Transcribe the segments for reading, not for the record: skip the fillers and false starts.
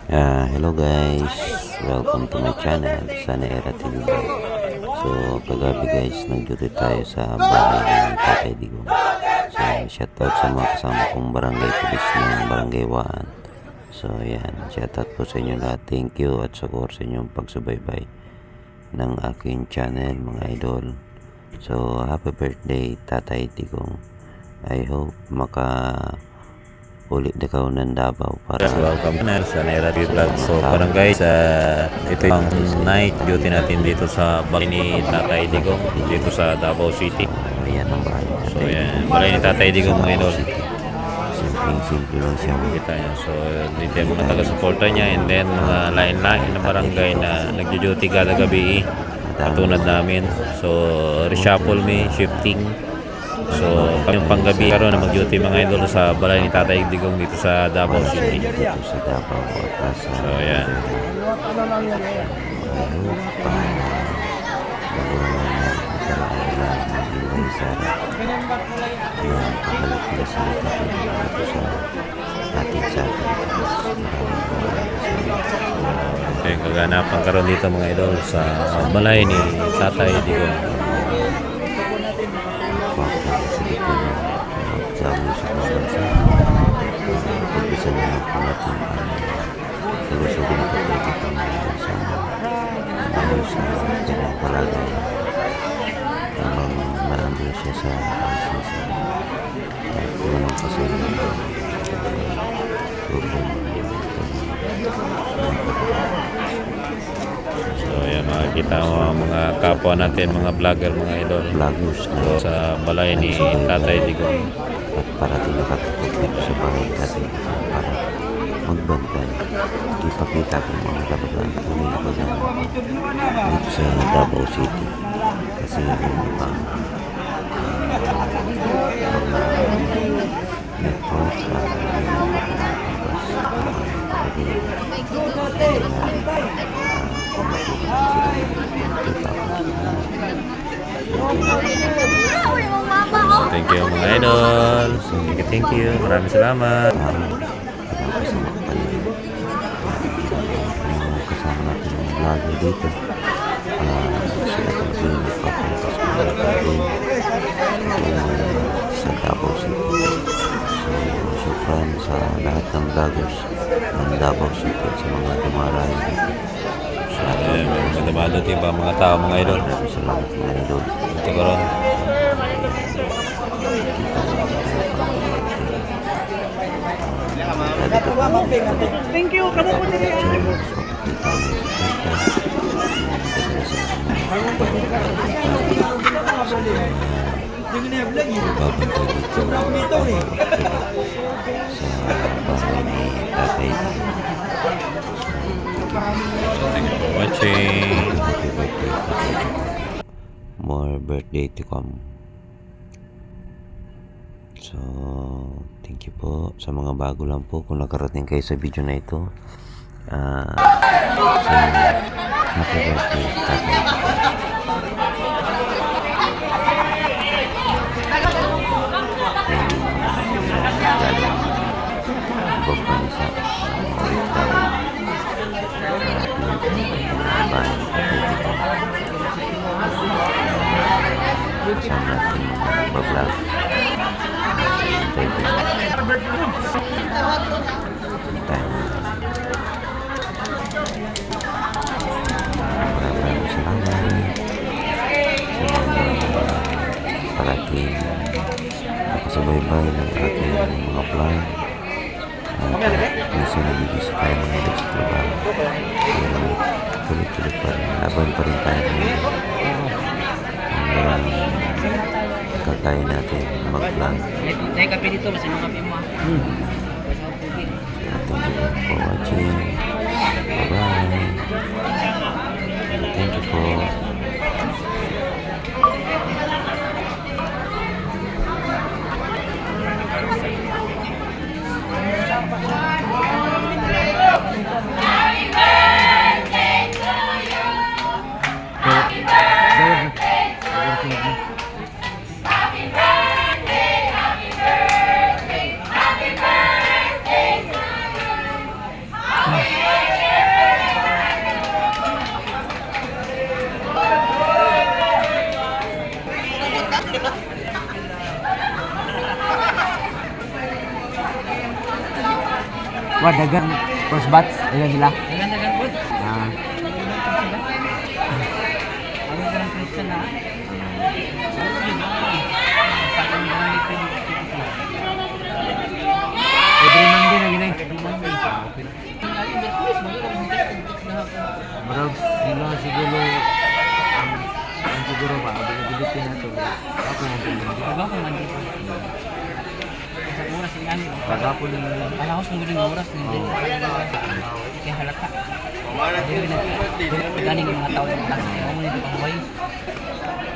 Hello guys, welcome to my channel, Sana Era TV Vlog. So kagabi guys, nag-duty tayo sa bahay ng Tatay Digong. So shoutout sa mga kasama kong barangay police ng Barangay Waan. So yan, shoutout po sa inyo lahat. Thank you at support sa inyong pagsubaybay ng aking channel mga idol. So happy birthday Tatay Digong. I hope ulit na kaunan Davao para welcome na sa Naira TV Vlog. So parang guys, ito yung night duty natin dito sa bahay ni Tatay Digong dito sa Davao City. ayan ang bahay. So yan, bahay ni Tatay Digong mga idol. Simple lang siya. Kita niya. So dito yung mga taga-suporta niya, and then mga lain-lain na barangay na nagjo-duty kada gabi katulad namin. So reshuffle me, shifting. So kami panggabi karon na mag-duty mga idol sa balay ni Tatay Digong dito sa Davao City. Dito sa Davao at sa So yan. Okay, kaganapan karon dito mga idol sa balay ni Tatay Digong. Jauh sa pagkisa niya ng panating kalusugan at pagkikita sa dahil sa kanyang palagay habang maambil siya sa ICC at walang pasalit So yan, makikita mo mga kapwa natin, mga vlogger, mga idol vloggers so, sa balay ni Tatay Digong. at parating nakatutok dito sa bahay natin para magbantay. Ipakita ko mga kabataan tunay na pagano dito sa Davao City kasi yung mga network Thank you mga idol. Thank you. Maraming salamat. kasama natin yung vlogger dito sila talaga yung nagpapantas sa Davao City. So syukran sa lahat ng vloggers ng Davao City sa mga dumarayo dito sa Mga damadot yung mga tao mga idol. maraming salamat mga idol. Ito karon. Thank you. Kamu po din. Babantay dito sa bahay ni Tatay. Thank you for watching. Happy birthday, Tatay. More birthday to come. So, thank you po sa mga bago lang po kung nakarating kayo sa video na ito. So, happy birthday, Tatay. Galing ibang bansa, bahay ni Tatay dito. Kasama natin mag-vlog. Maraming salamat sa mga parating nakasubaybay ng ating mga vlog at minsan nabibisi tayo mga edad sa trabaho pero tuloy-tuloy pa rin, laban pa rin tayo ngayon hanggang kakaya natin mag-vlog. Nay kape dito kasi mga kape mo. Thank you for watching. Bye-bye. Thank you po. Happy birthday. Wah, dagang crossbats. Dagang sila. Dagan-dagan po. Ah, Ano ka ng Christian na? Sakang barangay ko yung every Monday na ginay. Marag sila siguro ang siguro ba ability na to. Ako ang pinili. Diba kung nandito? Sa oras yung ano. Pagapon ng Kala ko sumuling oras. Hindi. Kaya halata. Galing yung mga tao yung klase. Ako mo nito kahuay.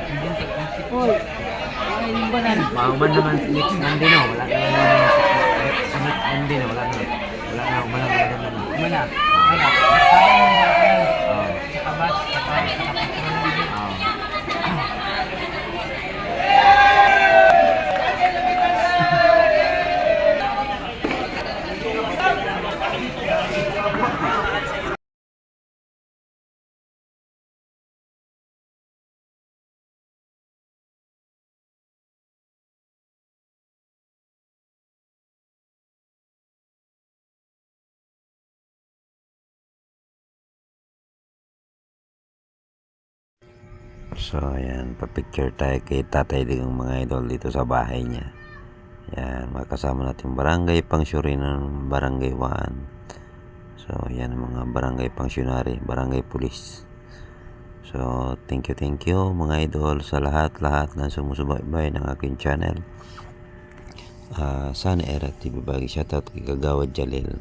Hindi yung technique. Hoy! Ay, yung ba na? Mauman naman next Monday no. Wala na naman sa next Monday no. Wala na. Wala na. Umalang wala na naman. Wala. Wala. Sabi mo sa kanan. Oo. Sa kabat. Sa kapatid. Oo. So, ayan, papicture tayo kay Tatay Digong mga idol dito sa bahay niya. Ayan, makasama natin barangay pangsyuri ng barangay 1. So, ayan mga barangay pangsyonary, barangay pulis. So, thank you mga idol sa lahat-lahat na sumusubaybay ng aking channel. Sana Era TV Bagi, shoutout kay Kagawad Jalil.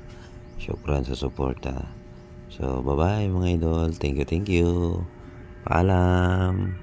Syukran sa suporta. So, bye-bye mga idol. Thank you. Paalam.